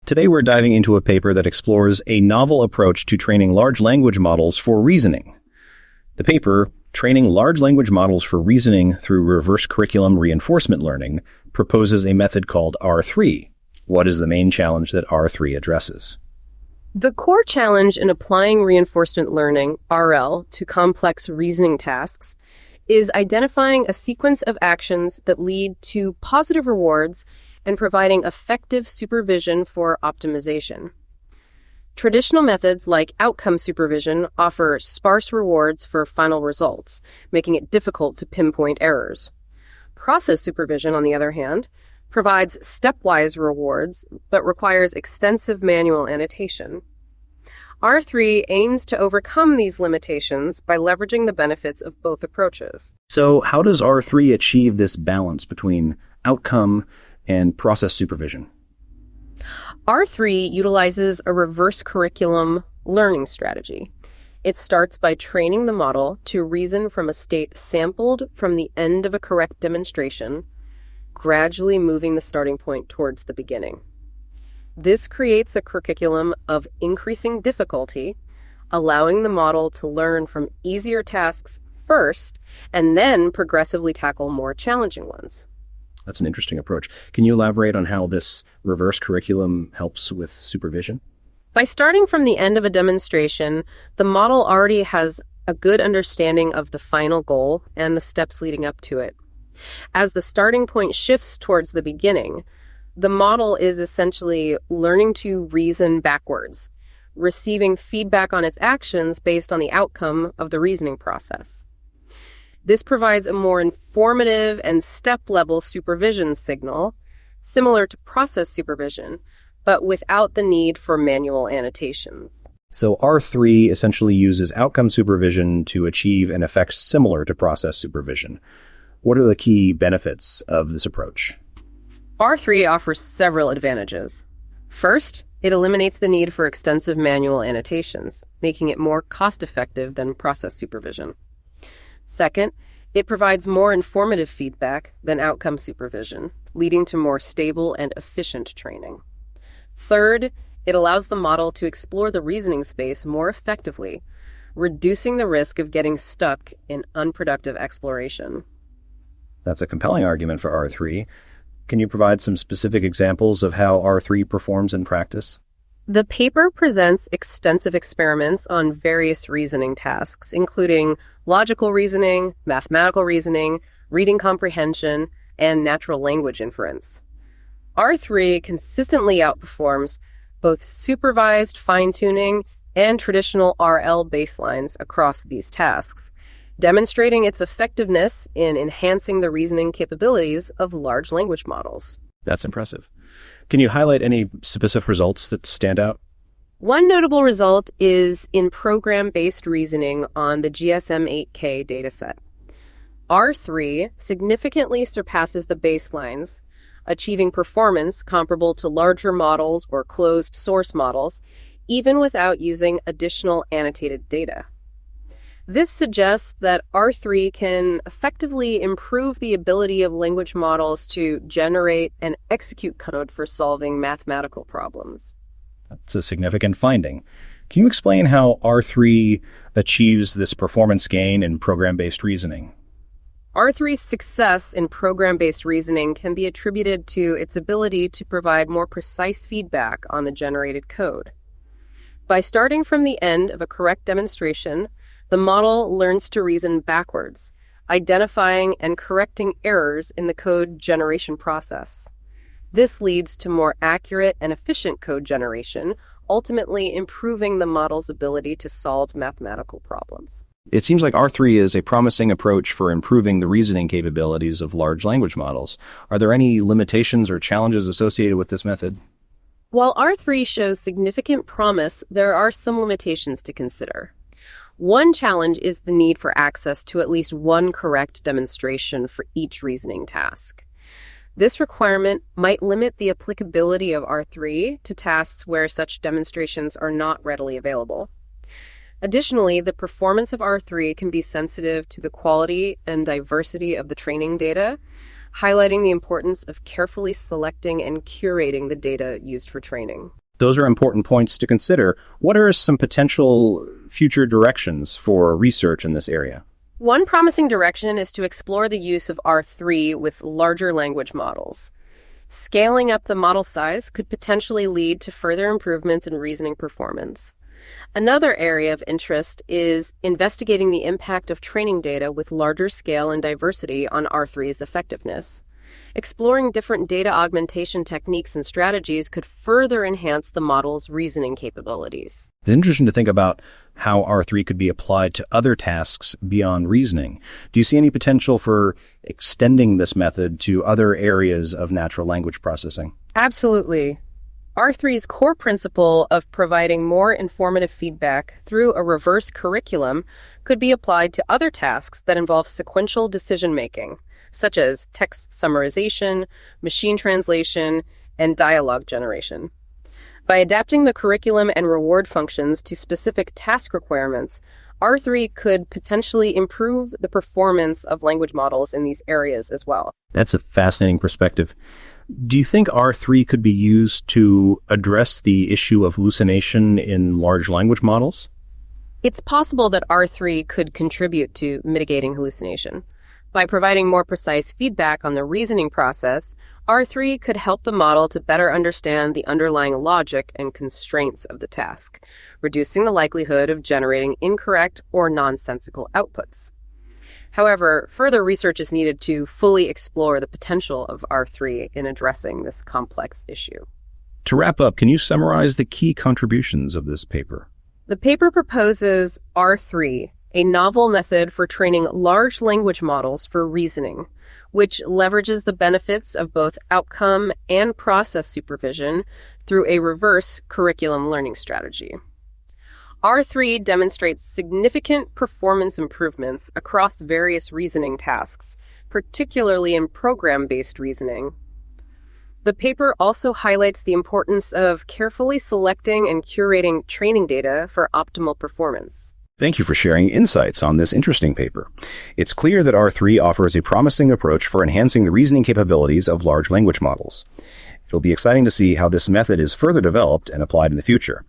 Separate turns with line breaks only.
Today we're diving into a paper that explores a novel approach to training large language models for reasoning. The paper, Training Large Language Models for Reasoning Through Reverse Curriculum Reinforcement Learning, proposes a method called R3. What is the main challenge that R3 addresses?
The core challenge in applying reinforcement learning, RL, to complex reasoning tasks is identifying a sequence of actions that lead to positive rewards and providing effective supervision for optimization. Traditional methods like outcome supervision offer sparse rewards for final results, making it difficult to pinpoint errors. Process supervision, on the other hand, provides stepwise rewards but requires extensive manual annotation. R3 aims to overcome these limitations by leveraging the benefits of both approaches.
So how does R3 achieve this balance between outcome and process supervision?
R3 utilizes a reverse curriculum learning strategy. It starts by training the model to reason from a state sampled from the end of a correct demonstration, gradually moving the starting point towards the beginning. This creates a curriculum of increasing difficulty, allowing the model to learn from easier tasks first and then progressively tackle more challenging ones.
That's an interesting approach. Can you elaborate on how this reverse curriculum helps with supervision?
By starting from the end of a demonstration, the model already has a good understanding of the final goal and the steps leading up to it. As the starting point shifts towards the beginning, the model is essentially learning to reason backwards, receiving feedback on its actions based on the outcome of the reasoning process. This provides a more informative and step-level supervision signal, similar to process supervision, but without the need for manual annotations.
So R3 essentially uses outcome supervision to achieve an effect similar to process supervision. What are the key benefits of this approach?
R3 offers several advantages. First, it eliminates the need for extensive manual annotations, making it more cost-effective than process supervision. Second, it provides more informative feedback than outcome supervision, leading to more stable and efficient training. Third, it allows the model to explore the reasoning space more effectively, reducing the risk of getting stuck in unproductive exploration.
That's a compelling argument for R3. Can you provide some specific examples of how R3 performs in practice?
The paper presents extensive experiments on various reasoning tasks, including logical reasoning, mathematical reasoning, reading comprehension, and natural language inference. R3 consistently outperforms both supervised fine-tuning and traditional RL baselines across these tasks, demonstrating its effectiveness in enhancing the reasoning capabilities of large language models.
That's impressive. Can you highlight any specific results that stand out?
One notable result is in program-based reasoning on the GSM-8K dataset. R3 significantly surpasses the baselines, achieving performance comparable to larger models or closed source models, even without using additional annotated data. This suggests that R3 can effectively improve the ability of language models to generate and execute code for solving mathematical problems.
That's a significant finding. Can you explain how R3 achieves this performance gain in program-based reasoning?
R3's success in program-based reasoning can be attributed to its ability to provide more precise feedback on the generated code. By starting from the end of a correct demonstration, the model learns to reason backwards, identifying and correcting errors in the code generation process. This leads to more accurate and efficient code generation, ultimately improving the model's ability to solve mathematical problems.
It seems like R3 is a promising approach for improving the reasoning capabilities of large language models. Are there any limitations or challenges associated with this method?
While R3 shows significant promise, there are some limitations to consider. One challenge is the need for access to at least one correct demonstration for each reasoning task. This requirement might limit the applicability of R3 to tasks where such demonstrations are not readily available. Additionally, the performance of R3 can be sensitive to the quality and diversity of the training data, highlighting the importance of carefully selecting and curating the data used for training.
Those are important points to consider. What are some potential future directions for research in this area?
One promising direction is to explore the use of R3 with larger language models. Scaling up the model size could potentially lead to further improvements in reasoning performance. Another area of interest is investigating the impact of training data with larger scale and diversity on R3's effectiveness. Exploring different data augmentation techniques and strategies could further enhance the model's reasoning capabilities.
It's interesting to think about how R3 could be applied to other tasks beyond reasoning. Do you see any potential for extending this method to other areas of natural language processing?
Absolutely. R3's core principle of providing more informative feedback through a reverse curriculum could be applied to other tasks that involve sequential decision-making, such as text summarization, machine translation, and dialogue generation. By adapting the curriculum and reward functions to specific task requirements, R3 could potentially improve the performance of language models in these areas as well.
That's a fascinating perspective. Do you think R3 could be used to address the issue of hallucination in large language models?
It's possible that R3 could contribute to mitigating hallucination. By providing more precise feedback on the reasoning process, R3 could help the model to better understand the underlying logic and constraints of the task, reducing the likelihood of generating incorrect or nonsensical outputs. However, further research is needed to fully explore the potential of R3 in addressing this complex issue.
To wrap up, can you summarize the key contributions of this paper?
The paper proposes R3, a novel method for training large language models for reasoning, which leverages the benefits of both outcome and process supervision through a reverse curriculum learning strategy. R3 demonstrates significant performance improvements across various reasoning tasks, particularly in program-based reasoning. The paper also highlights the importance of carefully selecting and curating training data for optimal performance.
Thank you for sharing insights on this interesting paper. It's clear that R3 offers a promising approach for enhancing the reasoning capabilities of large language models. It'll be exciting to see how this method is further developed and applied in the future.